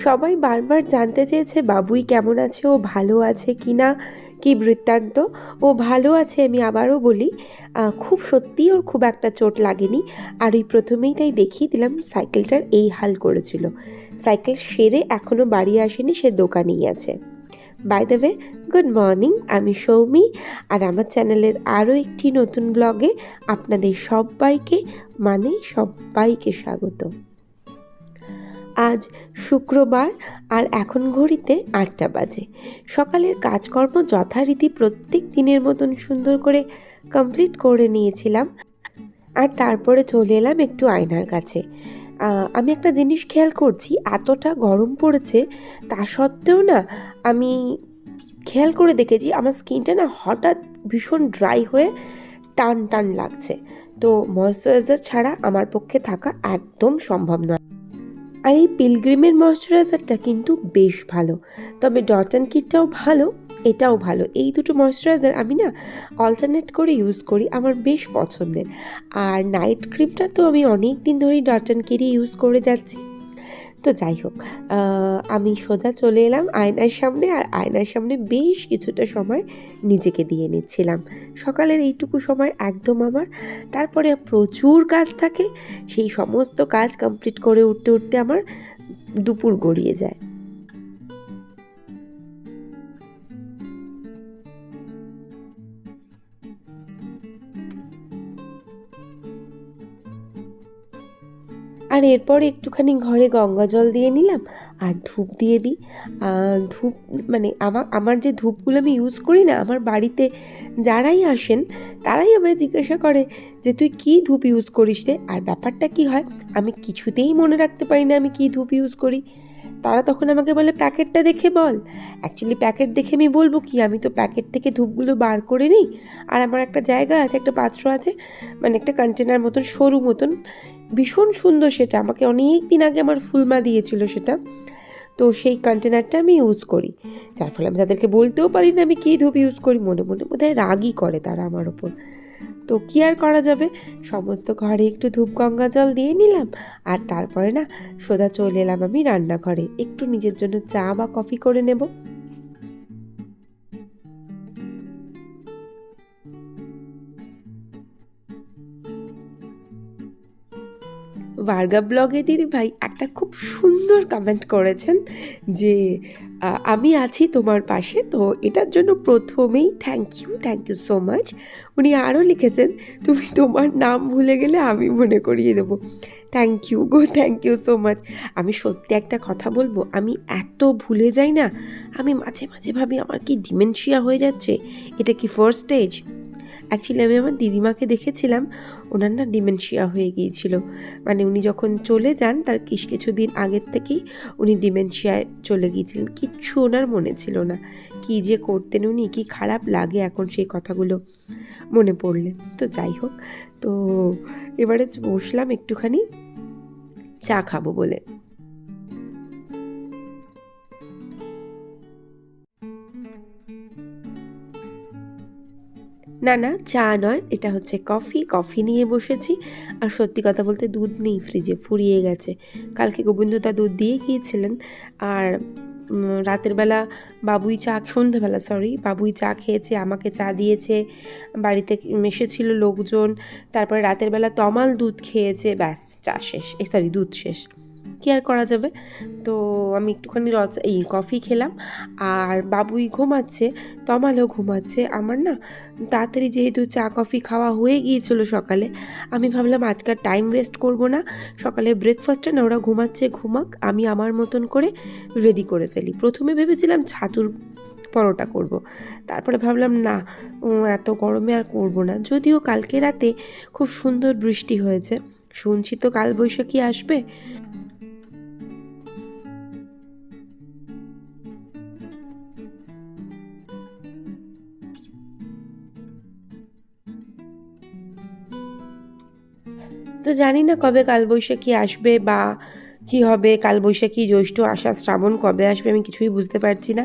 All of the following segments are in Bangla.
সবাই বারবার জানতে চেয়েছে বাবুই কেমন আছে, ও ভালো আছে কি না, কী বৃত্তান্ত। ও ভালো আছে, আমি আবারও বলি। খুব সত্যিই ওর খুব একটা চোট লাগেনি। আর ওই প্রথমেই তাই দেখিয়ে দিলাম, সাইকেলটার এই হাল করেছিল। সাইকেল সেরে এখনও বাড়ি আসেনি, সে দোকানেই আছে। By the way, good morning, আমি সৌমি। আর আমার চ্যানেলের আরও একটি নতুন ব্লগে আপনাদের সবাইকে স্বাগত। আজ শুক্রবার, আর এখন ঘড়িতে 8টা বাজে। সকালের কাজকর্ম যথারীতি প্রত্যেক দিনের মতন সুন্দর করে কমপ্লিট করে নিয়েছিলাম। আর তারপরে চলে এলাম একটু আয়নার কাছে। আমি একটা জিনিস খেয়াল করছি, এতটা গরম পড়েছে তা সত্ত্বেও না, আমি খেয়াল করে দেখেছি আমার স্কিনটা না হঠাৎ ভীষণ ড্রাই হয়ে টান টান লাগছে। তো ময়শ্চারাইজার ছাড়া আমার পক্ষে থাকা একদম সম্ভব নয়। আর এই পিলগ্রিমের ময়শ্চারাইজারটা কিন্তু বেশ ভালো, তবে ডট অ্যান্ড কিটটাও ভালো, এটাও ভালো। এই দুটো ময়শ্চারাইজার আমি না অল্টারনেট করে ইউজ করি, আমার বেশ পছন্দের। আর নাইট ক্রিমটা তো আমি অনেক দিন ধরেই ডট অ্যান্ড কিটই ইউজ করে যাচ্ছি। তো যাই হোক, আমি সোজা চলে এলাম আয়নার সামনে, আর আয়নার সামনে বেশ কিছুটা সময় নিজেকে দিয়ে নিচ্ছিলাম। সকালের এইটুকু সময় একদম আমার, তারপরে প্রচুর কাজ থাকে, সেই সমস্ত কাজ কমপ্লিট করে উঠতে উঠতে আমার দুপুর গড়িয়ে যায়। আর এরপর একটুখানি ঘরে গঙ্গা জল দিয়ে নিলাম, আর ধূপ দিয়ে দিই। ধূপ মানে আমার যে ধূপগুলো আমি ইউজ করি না, আমার বাড়িতে যারাই আসেন তারাই আমায় জিজ্ঞাসা করে যে তুই কী ধূপ ইউজ করিস রে। আর ব্যাপারটা কি হয়, আমি কিছুতেই মনে রাখতে পারি না আমি কী ধূপ ইউজ করি। তারা তখন আমাকে বলে প্যাকেটটা দেখে বল। অ্যাকচুয়ালি প্যাকেট দেখে আমি বলবো কি, আমি তো প্যাকেট থেকে ধূপগুলো বার করে নিই। আর আমার একটা জায়গা আছে, একটা পাত্র আছে, মানে একটা কন্টেনার মতন, সরু মতন, ভীষণ সুন্দর। সেটা আমাকে অনেক দিন আগে আমার ফুলমা দিয়েছিল সেটা। তো সেই কন্টেনারটা আমি ইউজ করি, যার ফলে আমি তাদেরকে বলতেও পারি না আমি কী ধূপ ইউজ করি। মনে মনে বোধহয় রাগই করে তারা আমার ওপর। তো কী আর করা যাবে, সমস্ত ঘরে একটু ধূপ গঙ্গা জল দিয়ে নিলাম। আর তারপরে না সোজা চলে এলাম আমি রান্নাঘরে, একটু নিজের জন্য চা বা কফি করে নেব। ভার্গা ব্লগে দিদি ভাই একটা খুব সুন্দর কমেন্ট করেছেন যে আমি আছি তোমার পাশে। তো এটার জন্য প্রথমেই থ্যাংক ইউ সো মাচ। উনি আরও লিখেছেন, তুমি তোমার নাম ভুলে গেলে আমি মনে করিয়ে দেবো। Thank you so much. আমি সত্যি একটা কথা বলবো, আমি এত ভুলে যাই না, আমি মাঝে মাঝে ভাবি আমার কি ডিমেনশিয়া হয়ে যাচ্ছে, এটা কি ফার্স্ট স্টেজ। অ্যাকচুয়ালি আমি আমার দিদিমাকে দেখেছিলাম, ওনার না ডিমেনশিয়া হয়ে গিয়েছিল। মানে উনি যখন চলে যান তার কিছুদিন আগের থেকেই উনি ডিমেনশিয়ায় চলে গিয়েছিলেন, কিচ্ছু ওনার মনে ছিল না। কী যে করতেন উনি, কি খারাপ লাগে এখন সেই কথাগুলো মনে পড়লে। তো যাই হোক, তো এবারে বসলাম একটুখানি চা খাবো বলে। না চা নয়, এটা হচ্ছে কফি নিয়ে বসেছি। আর সত্যি কথা বলতে দুধ নেই ফ্রিজে, ফুরিয়ে গেছে। কালকে গোবিন্দদা দুধ দিয়ে গিয়েছিলেন। আর রাতের বেলা বাবুই চা খেয়েছে, আমাকে চা দিয়েছে, বাড়িতে এসেছিল লোকজন। তারপরে রাতের বেলা তমাল দুধ খেয়েছে, ব্যাস চা শেষ, দুধ শেষ। কী আর করা যাবে। তো আমি একটুখানি কফি খেলাম। আর বাবুই ঘুমাচ্ছে, তমালও ঘুমাচ্ছে। আমার না তাড়াতাড়ি যেহেতু চা কফি খাওয়া হয়ে গিয়েছিল সকালে, আমি ভাবলাম আজকাল টাইম ওয়েস্ট করব না, সকালে ব্রেকফাস্টে না ওরা ঘুমাচ্ছে, ঘুমাক, আমি আমার মতন করে রেডি করে ফেলি। প্রথমে ভেবেছিলাম ছাতুর পরোটা করব, তারপরে ভাবলাম না, এত গরমে আর করব না। যদিও কালকে রাতে খুব সুন্দর বৃষ্টি হয়েছে, শুনছি তো কালবৈশাখী আসবে। তো জানি না কবে কালবৈশাখী আসবে বা কী হবে, কালবৈশাখী, জ্যৈষ্ঠ, আষাঢ়, শ্রাবণ কবে আসবে আমি কিছুই বুঝতে পারছি না।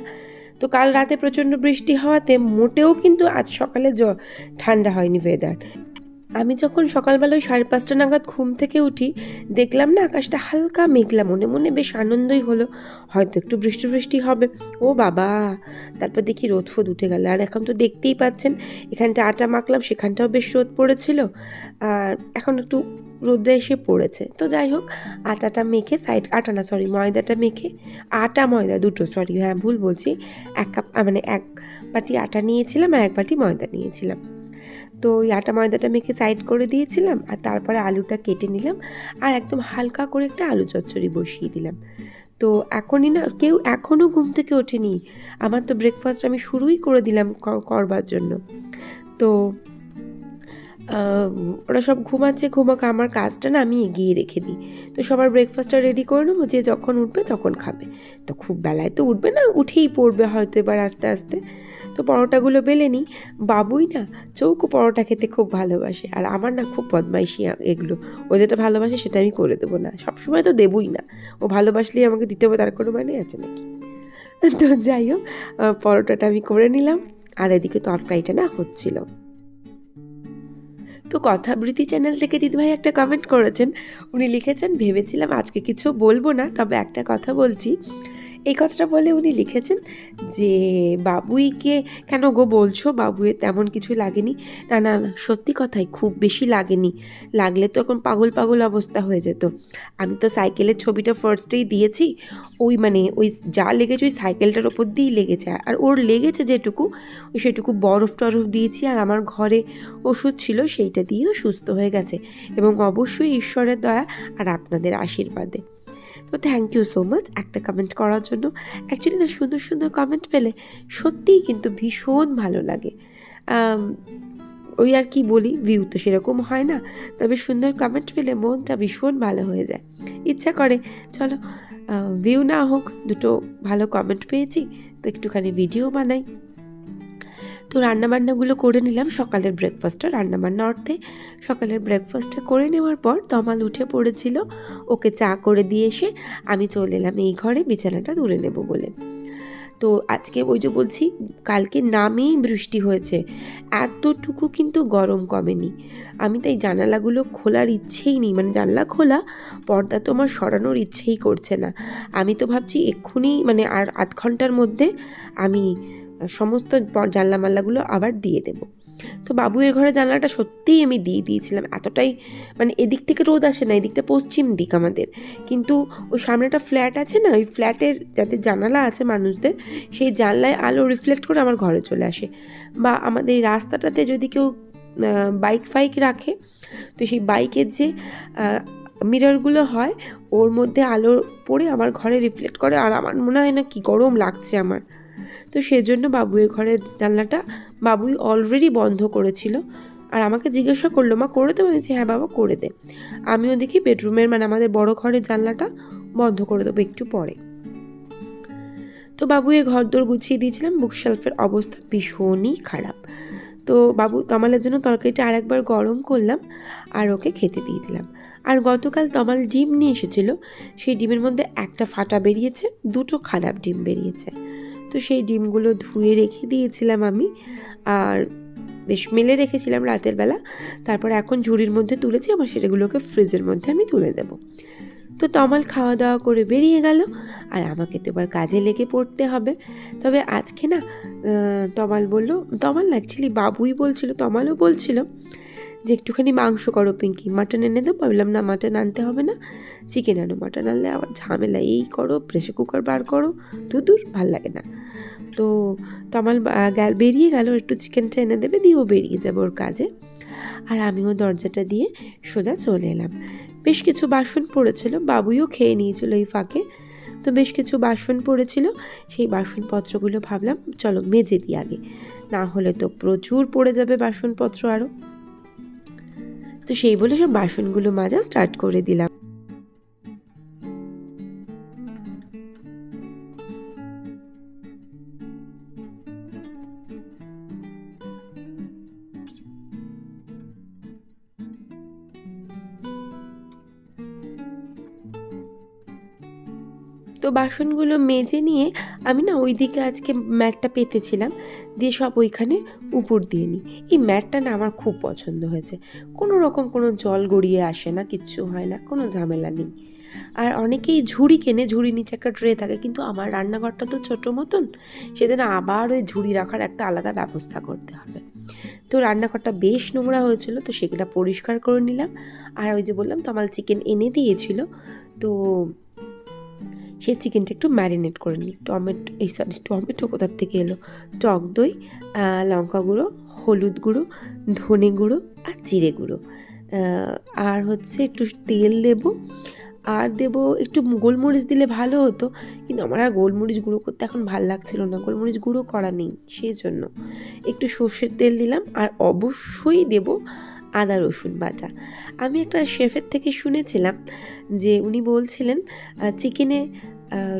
তো কাল রাতে প্রচণ্ড বৃষ্টি হওয়াতে মোটেও কিন্তু আজ সকালে ঠান্ডা হয়নি ওয়েদার। আমি যখন সকালবেলা ওই 5:30 নাগাদ ঘুম থেকে উঠি, দেখলাম না আকাশটা হালকা মেঘলা, মনে মনে বেশ আনন্দই হলো, হয়তো একটু বৃষ্টি বৃষ্টি হবে। ও বাবা, তারপর দেখি রোদ ফোদ উঠে গেল। আর এখন তো দেখতেই পাচ্ছেন, এখানটা আটা মাখলাম, সেখানটাও বেশ রোদ পড়েছিল, আর এখন একটু রোদটা এসে পড়েছে। তো যাই হোক, আটাটা মেখে আটা না সরি ময়দাটা মেখে, আটা ময়দা দুটো, সরি হ্যাঁ ভুল বলছি, 1 কাপ মানে 1 বাটি আটা নিয়েছিলাম আর 1 বাটি ময়দা নিয়েছিলাম। তো ওই আটা ময়দাটা মেখে সাইড করে দিয়েছিলাম, আর তারপরে আলুটা কেটে নিলাম, আর একদম হালকা করে একটা আলু চচ্চড়ি বসিয়ে দিলাম। তো এখনই না, কেউ এখনও ঘুম থেকে ওঠেনি, আমার তো ব্রেকফাস্ট আমি শুরুই করে দিলাম করবার জন্য। তো ওরা সব ঘুমাচ্ছে, ঘুমাক, আমার কাজটা না আমি এগিয়ে রেখে দিই। তো সবার ব্রেকফাস্টটা রেডি করে নেবো, যে যখন উঠবে তখন খাবে। তো খুব বেলায় তো উঠবে না, উঠেই পড়বে হয়তো এবার আস্তে আস্তে। তো পরোটাগুলো বেলে নিই। বাবুই না চৌকো পরোটা খেতে খুব ভালোবাসে, আর আমার না খুব বদমাইশি এগুলো। ও যেটা ভালোবাসে সেটা আমি করে দেবো না, সবসময় তো দেবই না। ও ভালোবাসলেই আমাকে দিতে হবে, তার কোনো মানে আছে নাকি? তো যাই হোক, পরোটাটা আমি করে নিলাম, আর এদিকে তরকারিটা না হচ্ছিল। তো কথাবৃত্তি চ্যানেল থেকে দিদিভাই একটা কমেন্ট করেছেন, উনি লিখেছেন, ভেবেছিলাম আজকে কিছু বলবো না, তবে একটা কথা বলছি। এই কথাটা বলে উনি লিখেছেন যে বাবুইকে কেন গো বলছো, বাবুয়ের তেমন কিছু লাগেনি। না না না, সত্যি কথাই খুব বেশি লাগেনি, লাগলে তো এখন পাগল পাগল অবস্থা হয়ে যেত। আমি তো সাইকেলের ছবিটা ফার্স্টেই দিয়েছি, ওই যা লেগেছে ওই সাইকেলটার ওপর দিয়েই লেগেছে, আর ওর লেগেছে যেটুকু সেটুকু বরফ টরফ দিয়েছি, আর আমার ঘরে ওষুধ ছিল সেইটা দিয়েও সুস্থ হয়ে গেছে, এবং অবশ্যই ঈশ্বরের দয়া আর আপনাদের আশীর্বাদে। তো থ্যাংক ইউ সো মাচ একটা কমেন্ট করার জন্য। অ্যাকচুয়ালি না, সুন্দর সুন্দর কমেন্ট পেলে সত্যিই কিন্তু ভীষণ ভালো লাগে। ওই আর কি বলি, ভিউ তো সেরকম হয় না, তবে সুন্দর কমেন্ট পেলে মনটা ভীষণ ভালো হয়ে যায়, ইচ্ছা করে চলো ভিউ না হোক, দুটো ভালো কমেন্ট পেয়েছি তো একটুখানি ভিডিও বানাই। তো রান্নাবান্নাগুলো করে নিলাম, সকালের ব্রেকফাস্টটা রান্নাবান্না অর্থে সকালের ব্রেকফাস্টটা করে নেওয়ার পর তমাল উঠে পড়েছিল, ওকে চা করে দিয়ে এসে আমি চলে এলাম এই ঘরে বিছানাটা তুলে নেব বলে। তো আজকে ওই যে বলছি, কালকে নামেই বৃষ্টি হয়েছে, এতটুকু কিন্তু গরম কমেনি। আমি তাই জানালাগুলো খোলার ইচ্ছেই নেই, মানে জানলা খোলা, পর্দা তো আমার সরানোর ইচ্ছেই করছে না। আমি তো ভাবছি এক্ষুনি, মানে আর আধ ঘন্টার মধ্যে আমি সমস্ত জানলা মাল্লাগুলো আবার দিয়ে দেব। তো বাবুয়ের ঘরে জানলাটা সত্যিই আমি দিয়ে দিয়েছিলাম, এতটাই মানে এদিক থেকে রোদ আসে না, এদিকটা পশ্চিম দিক আমাদের, কিন্তু ওই সামনে একটা ফ্ল্যাট আছে না, ওই ফ্ল্যাটের যাতে জানালা আছে মানুষদের, সেই জানলায় আলো রিফ্লেক্ট করে আমার ঘরে চলে আসে। বা আমাদের এই রাস্তাটাতে যদি কেউ বাইক ফাইক রাখে, তো সেই বাইকের যে মিররগুলো হয়, ওর মধ্যে আলো পড়ে আমার ঘরে রিফ্লেক্ট করে, আর আমার মনে হয় না কি গরম লাগছে আমার। তো সেজন্য বাবুয়ের ঘরের জানলাটা বাবুই অলরেডি বন্ধ করেছিল, আর আমাকে জিজ্ঞাসা করলো, মা করে দেবো? বলেছি হ্যাঁ বাবা করে দে। আমিও দেখি বেডরুমের, মানে আমাদের বড় ঘরের জানলাটা বন্ধ করে দেবো একটু পরে। তো বাবুয়ের ঘরদোর গুছিয়ে দিয়েছিলাম, বুকশেলফের অবস্থা ভীষণই খারাপ। তো তমালের জন্য তরকারিটা আরেকবার গরম করলাম, আর ওকে খেতে দিয়ে দিলাম। আর গতকাল তমাল ডিম নিয়ে এসেছিলো, সেই ডিমের মধ্যে একটা ফাটা বেরিয়েছে, দুটো খারাপ ডিম বেরিয়েছে। তো সেই ডিমগুলো ধুয়ে রেখে দিয়েছিলাম আমি, আর বেশ মেলে রেখেছিলাম রাতের বেলা। তারপর এখন ঝুড়ির মধ্যে তুলেছি, আমার সেগুলোকে ফ্রিজের মধ্যে আমি তুলে দেব। তো তমাল খাওয়া দাওয়া করে বেরিয়ে গেল, আর আমাকে তো এবার কাজে লেগে পড়তে হবে। তবে আজকে না তমাল অ্যাকচুয়ালি বাবুই বলছিল, তমালও বলছিল যে একটুখানি মাংস করো পিঙ্কি, মাটন এনে দেবো। ভাবলাম না, মাটন আনতে হবে না, চিকেন আনো, মাটন আনলে আবার ঝামেলা, এই করো প্রেসার কুকার বার করো, দূর ভাল লাগে না। তো তমাল বেরিয়ে গেল, একটু চিকেনটা এনে দেবে, দিয়ে ও বেরিয়ে যাবে ওর কাজে। আর আমিও দরজাটা দিয়ে সোজা চলে এলাম। বেশ কিছু বাসন পড়েছিল, বাবুইও খেয়ে নিয়েছিল এই ফাঁকে, তো বেশ কিছু বাসন পড়েছিল, সেই বাসনপত্রগুলো ভাবলাম চলো মেজে দিই আগে, না হলে তো প্রচুর পড়ে যাবে বাসনপত্র আরও। তো সেই বলে সব বাসনগুলো মাজা স্টার্ট করে দিলাম। তো তো বাসনগুলো মেজে নিয়ে আমি না ওইদিকে আজকে ম্যাটটা পেতেছিলাম, দিয়ে সব ওইখানে উপর দিয়ে নিই। এই ম্যাটটা না আমার খুব পছন্দ হয়েছে, কোনো রকম কোনো জল গড়িয়ে আসে না, কিচ্ছু হয় না, কোনো ঝামেলা নেই। আর অনেকেই ঝুড়ি কেনে, ঝুড়ির নিচে একটা ট্রে থাকে, কিন্তু আমার রান্নাঘরটা তো ছোটো মতন, সেদিন আবার ওই ঝুড়ি রাখার একটা আলাদা ব্যবস্থা করতে হবে। তো রান্নাঘরটা বেশ নোংরা হয়েছিল, তো সেগুলো পরিষ্কার করে নিলাম। আর ওই যে বললাম তমাল চিকেন এনে দিয়েছিল, তো সেই চিকেনটা একটু ম্যারিনেট করে নিই। টমেটো কোথার থেকে এলো, টক দই, লঙ্কা গুঁড়ো, হলুদ গুঁড়ো, ধনে গুঁড়ো আর জিরে গুঁড়ো, আর হচ্ছে একটু তেল দেবো, আর দেবো একটু গোলমরিচ দিলে ভালো হতো, কিন্তু আমার আর গোলমরিচ গুঁড়ো করতে এখন ভালো লাগছিল না, গোলমরিচ গুঁড়ো করা নেই, সেই জন্য একটু সর্ষের তেল দিলাম। আর অবশ্যই দেবো আদা রসুন বাটা। আমি একটা শেফের থেকে শুনেছিলাম যে উনি বলছিলেন চিকেনে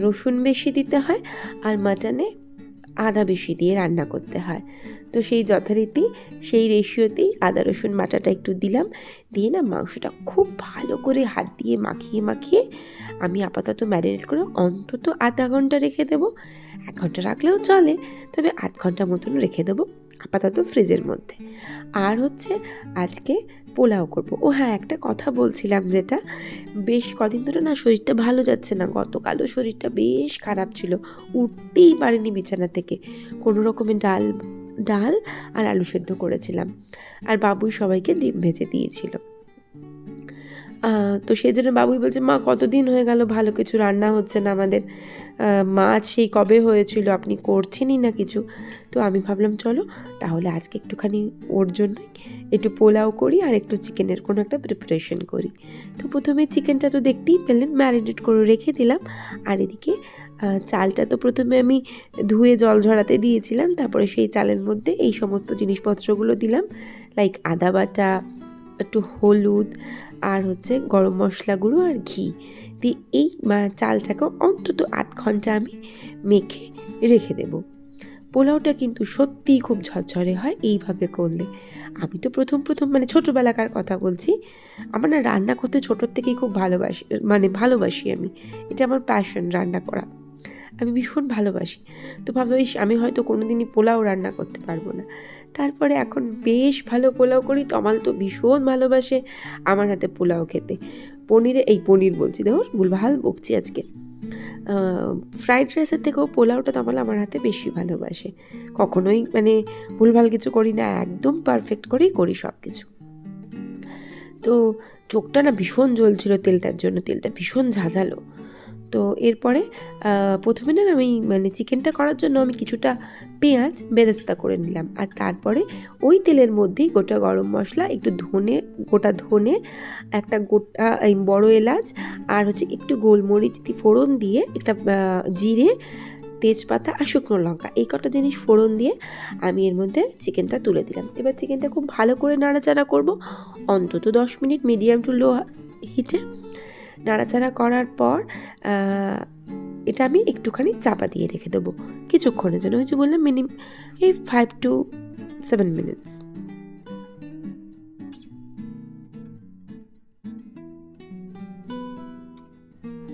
রসুন বেশি দিতে হয় আর মাটনে আদা বেশি দিয়ে রান্না করতে হয়। তো সেই যথারীতি সেই রেশিওতেই আদা রসুন বাটাটা একটু দিলাম, দিয়ে না মাংসটা খুব ভালো করে হাত দিয়ে মাখিয়ে মাখিয়ে আমি আপাতত ম্যারিনেট করে অন্তত আধা ঘন্টা রেখে দেবো। 1 ঘন্টা রাখলেও চলে, তবে আধ ঘন্টা মতন রেখে দেবো আপাতত ফ্রিজের মধ্যে। আর হচ্ছে আজকে পোলাও করব। ও হ্যাঁ, একটা কথা বলছিলাম, যেটা বেশ কদিন ধরে না শরীরটা ভালো যাচ্ছে না, গতকালও শরীরটা বেশ খারাপ ছিল, উঠতেই পারিনি বিছানা থেকে। কোনো রকমে ডাল আর আলু সেদ্ধ করেছিলাম, আর বাবুই সবাইকে ডিম ভেজে দিয়েছিল। তো সেই জন্য বাবুই বলছে, মা কতদিন হয়ে গেল ভালো কিছু রান্না হচ্ছে না আমাদের, মাছ সেই কবে হয়েছিল, আপনি করছেনই না কিছু। তো আমি ভাবলাম চলো তাহলে আজকে একটুখানি ওর জন্যই একটু পোলাও করি আর একটু চিকেনের কোনো একটা প্রিপারেশন করি। তো প্রথমে চিকেনটা তো দেখতেই পেলেন ম্যারিনেট করে রেখে দিলাম, আর এদিকে চালটা তো প্রথমে আমি ধুয়ে জল ঝরাতে দিয়েছিলাম, তারপরে সেই চালের মধ্যে এই সমস্ত জিনিসপত্রগুলো দিলাম, লাইক আদা বাটা, একটু হলুদ, আর হচ্ছে গরম মশলা গুঁড়ো আর ঘি দিয়ে এই চালটাকে অন্তত আধ ঘন্টা আমি মেখে রেখে দেব। পোলাওটা কিন্তু সত্যিই খুব ঝরঝরে হয় এইভাবে করলে। আমি তো প্রথম মানে ছোটোবেলাকার কথা বলছি, আমার না রান্না করতে ছোটোর থেকেই খুব ভালোবাসি আমি, এটা আমার প্যাশন, রান্না করা আমি ভীষণ ভালোবাসি। তো ভাবলাম আমি হয়তো কোনোদিনই পোলাও রান্না করতে পারবো না, তারপরে এখন বেশ ভালো পোলাও করি। তমাল তো ভীষণ ভালোবাসে আমার হাতে পোলাও খেতে। পনির বলছি, দেখো ভুলভাল বকছি আজকে, ফ্রাইড রাইসের থেকেও পোলাওটা তমাল আমার হাতে বেশি ভালোবাসে। কখনোই ভুলভাল কিছু করি না, একদম পারফেক্ট করেই করি সব কিছু। তো চোখটা না ভীষণ জ্বলছিল তেলটার জন্য, তেলটা ভীষণ ঝাঁঝালো। তো এরপরে প্রথমে না আমি চিকেনটা করার জন্য আমি কিছুটা পেঁয়াজ বেরেস্তা করে নিলাম, আর তারপরে ওই তেলের মধ্যেই গোটা গরম মশলা, একটু গোটা ধনে, একটা গোটা বড় এলাচ, আর হচ্ছে একটু গোলমরিচ ফোড়ন দিয়ে, একটা জিরে, তেজপাতা আর শুকনো লঙ্কা, এই কটা জিনিস ফোড়ন দিয়ে আমি এর মধ্যে চিকেনটা তুলে দিলাম। এবার চিকেনটা খুব ভালো করে নাড়াচাড়া করব, অন্তত 10 মিনিট মিডিয়াম টু লো হিটে। নাড়াচাড়া করার পর এটা আমি একটুখানি চাপা দিয়ে রেখে দেবো কিছুক্ষণের জন্য, ওই যে বললাম এই 5 to 7 মিনিটস।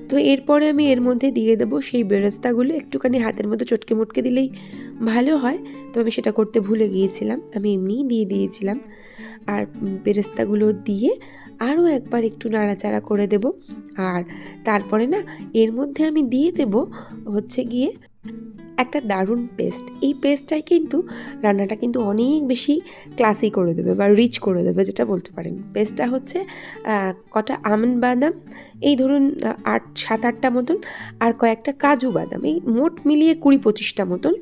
তো এরপরে আমি এর মধ্যে দিয়ে দেবো সেই বেরেস্তাগুলো, একটুখানি হাতের মধ্যে চটকে মুটকে দিলেই ভালো হয়, তো আমি সেটা করতে ভুলে গিয়েছিলাম, আমি এমনিই দিয়ে দিয়েছিলাম। আর বেরেস্তাগুলো দিয়ে আরও একবার একটু নাড়াচাড়া করে দেব। আর তারপরে না এর মধ্যে আমি দিয়ে দেব হচ্ছে গিয়ে একটা দারুণ পেস্ট। এই পেস্টটাই কিন্তু রান্নাটা কিন্তু অনেক বেশি ক্লাসি করে দেবে বা রিচ করে দেবে, যেটা বলতে পারেন। পেস্টটা হচ্ছে কটা আমন্ড বাদাম, এই ধরুন 7-8টা মতন, আর কয়েকটা কাজু বাদাম, এই মোট মিলিয়ে 20-25টা মতন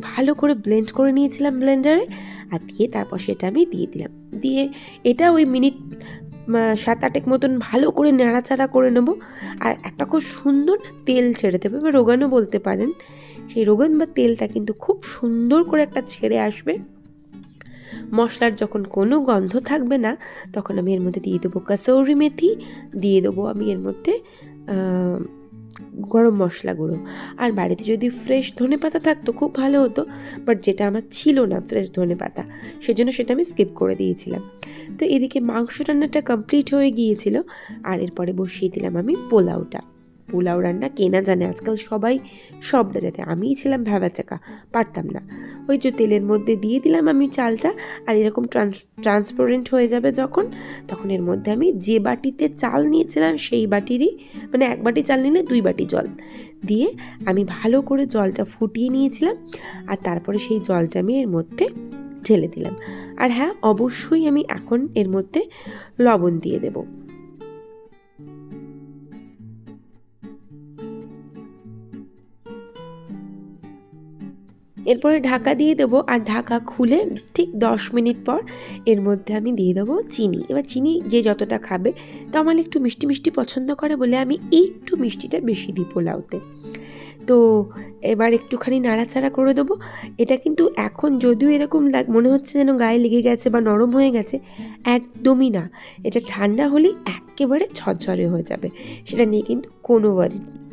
ভালো করে ব্লেন্ড করে নিয়েছিলাম ব্লেন্ডারে, আর দিয়ে তারপর সেটা আমি দিয়ে দিলাম। দিয়ে এটা ওই মিনিট 7-8 মতন ভালো করে নাড়াচাড়া করে নেব। আর একটা খুব সুন্দর তেল ছেড়ে দেবে, বা রোগানও বলতে পারেন, সেই রোগান বা তেলটা কিন্তু খুব সুন্দর করে একটা ছেড়ে আসবে। মশলার যখন কোনো গন্ধ থাকবে না, তখন আমি এর মধ্যে দিয়ে দেবো কাসৌরি মেথি, দিয়ে দেবো আমি এর মধ্যে গরম মশলা গুঁড়ো। আর বাড়িতে যদি ফ্রেশ ধনেপাতা থাকতো খুব ভালো হতো, বাট যেটা আমার ছিল না ফ্রেশ ধনেপাতা, সেজন্য সেটা আমি স্কিপ করে দিয়েছিলাম। তো এদিকে মাংস রান্নাটা কমপ্লিট হয়ে গিয়েছিল, আর এরপরে বসিয়ে দিলাম আমি পোলাওটা। পোলাও রান্না কে না জানে, আজকাল সবাই সবটা জানে, আমিই ছিলাম ভ্যাবাচাকা, পারতাম না। ওই যে তেলের মধ্যে দিয়ে দিলাম আমি চালটা, আর এরকম ট্রান্সপারেন্ট হয়ে যাবে যখন, তখন এর মধ্যে আমি যে বাটিতে চাল নিয়েছিলাম সেই বাটিরই, মানে 1 বাটি চাল নিলে 2 বাটি জল দিয়ে আমি ভালো করে জলটা ফুটিয়ে নিয়েছিলাম। আর তারপরে সেই জলটা আমি এর মধ্যে ঢেলে দিলাম। আর হ্যাঁ, অবশ্যই আমি এখন এর মধ্যে লবণ দিয়ে দেব। এরপরে ঢাকা দিয়ে দেবো, আর ঢাকা খুলে ঠিক 10 মিনিট পর এর মধ্যে আমি দিয়ে দেবো চিনি। এবার চিনি যে যতটা খাবে, তো আমার একটু মিষ্টি মিষ্টি পছন্দ করে বলে আমি একটু মিষ্টিটা বেশি দিই পোলাওতে। তো এবার একটুখানি নাড়াচাড়া করে দেবো। এটা কিন্তু এখন যদিও এরকম মনে হচ্ছে যেন গায়ে লেগে গেছে বা নরম হয়ে গেছে, একদমই না। এটা ঠান্ডা হলেই একেবারে ঝরঝরে হয়ে যাবে। সেটা নিয়ে কিন্তু কোনো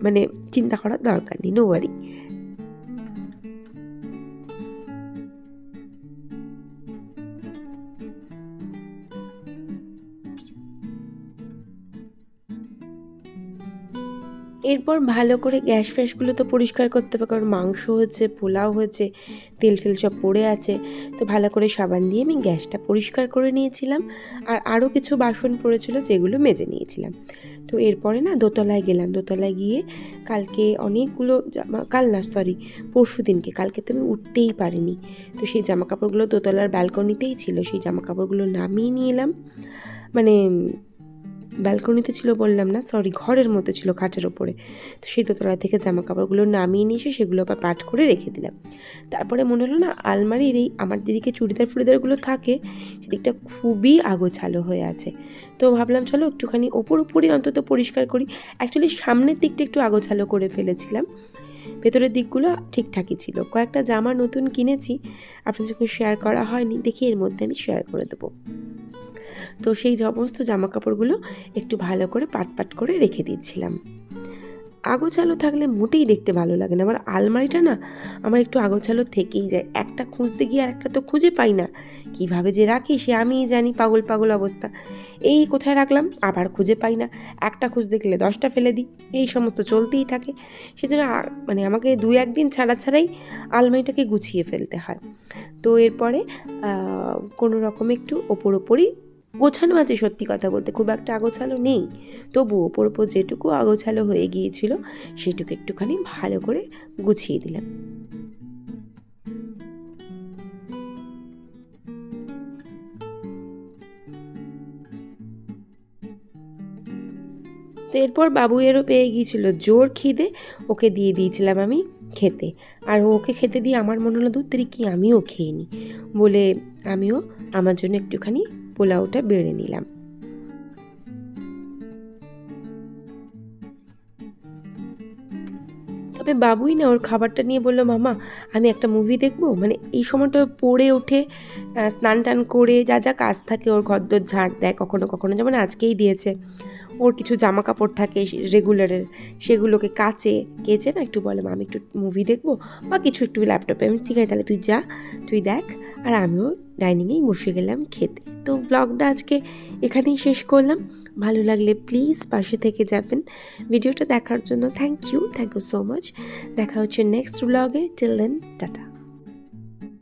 মানে চিন্তা করার দরকার নেই, নো ওয়ারি। এরপর ভালো করে গ্যাস ফ্যাসগুলো তো পরিষ্কার করতে হবে, কারণ মাংস হয়েছে, পোলাও হয়েছে, তেল ফেল সব পড়ে আছে। তো ভালো করে সাবান দিয়ে আমি গ্যাসটা পরিষ্কার করে নিয়েছিলাম, আর আরও কিছু বাসন পড়েছিল যেগুলো মেজে নিয়েছিলাম। তো এরপরে না দোতলায় গেলাম। দোতলায় গিয়ে কালকে অনেকগুলো পরশু দিনকে, কালকে তো আমি উঠতেই পারিনি, তো সেই জামাকাপড়গুলো দোতলার ব্যালকনিতেই ছিল, সেই জামাকাপড়গুলো নামিয়ে নিয়ে এলাম। মানে ব্যালকনিতে ছিল বললাম না, ঘরের মধ্যে ছিল, খাটের ওপরে। তো সেই দোতলা থেকে জামা কাপড়গুলো নামিয়ে নিয়ে এসে সেগুলো আবার পাট করে রেখে দিলাম। তারপরে মনে হলো না, আলমারির এই আমার যেদিকে চুড়িদারগুলো থাকে সেদিকটা খুবই আগোছালো হয়ে আছে। তো ভাবলাম চলো একটুখানি ওপরই অন্তত পরিষ্কার করি। অ্যাকচুয়ালি সামনের দিকটা একটু আগোছালো করে ফেলেছিলাম, ভেতরের দিকগুলো ঠিকঠাকই ছিল। কয়েকটা জামা নতুন কিনেছি, আপনার সঙ্গে শেয়ার করা হয়নি, দেখি এর মধ্যে আমি শেয়ার করে দেবো। তো সেই সমস্ত জামা কাপড়গুলো একটু ভালো করে পাট করে রেখে দিচ্ছিলাম। আগোছালো থাকলে মোটেই দেখতে ভালো লাগে না। আমার আলমারিটা না আমার একটু আগোছালো থেকেই যায়, একটা খুঁজতে গিয়ে আর একটা তো খুঁজে পাই না, কিভাবে যে রাখি সে আমিই জানি, পাগল অবস্থা। এই কোথায় রাখলাম আবার খুঁজে পাই না, একটা খুঁজতে গেলে 10টা ফেলে দিই, এই সমস্ত চলতেই থাকে। সেজন্য মানে আমাকে 2-1 দিন ছাড়াই আলমারিটাকে গুছিয়ে ফেলতে হয়। তো এরপরে কোনো রকমে একটু ওপরই গোছানো আছে, সত্যি কথা বলতে খুব একটা আগোছালো নেই, তবু ওপর যেটুকু আগোছালো হয়ে গিয়েছিল সেটুকু একটুখানি ভালো করে গুছিয়ে দিলাম। তো এরপর বাবুয়েরও পেয়ে গিয়েছিল জোর খিদে, ওকে দিয়ে দিয়েছিলাম আমি খেতে। আর ওকে খেতে দিয়ে আমার মনে হলো দূর থেকে কি আমিও খেয়ে নিই বলে আমিও আমার জন্য একটুখানি পোলাওটা বেড়ে নিলাম। তবে বাবুই না ওর খাবারটা নিয়ে বললো, মামা আমি একটা মুভি দেখবো। মানে এই সময়টা পড়ে ওঠে, স্নান টান করে যা কাজ থাকে, ওর ঘরদোর ঝাড় দেয় কখনো, যেমন আজকেই দিয়েছে। ওর কিছু জামা কাপড় থাকে রেগুলারের, সেগুলোকে কেচে না একটু বলে, মা আমি একটু মুভি দেখবো বা কিছু একটু ল্যাপটপে। আমি ঠিক আছে তাহলে তুই যা, তুই দেখ। আর আমিও ডাইনিংয়েই বসে গেলাম খেতে। তো ব্লগটা আজকে এখানেই শেষ করলাম। ভালো লাগলে প্লিজ পাশে থেকে যাবেন। ভিডিওটা দেখার জন্য থ্যাংক ইউ সো মাচ। দেখা হচ্ছে নেক্সট ব্লগে। Till then, tata.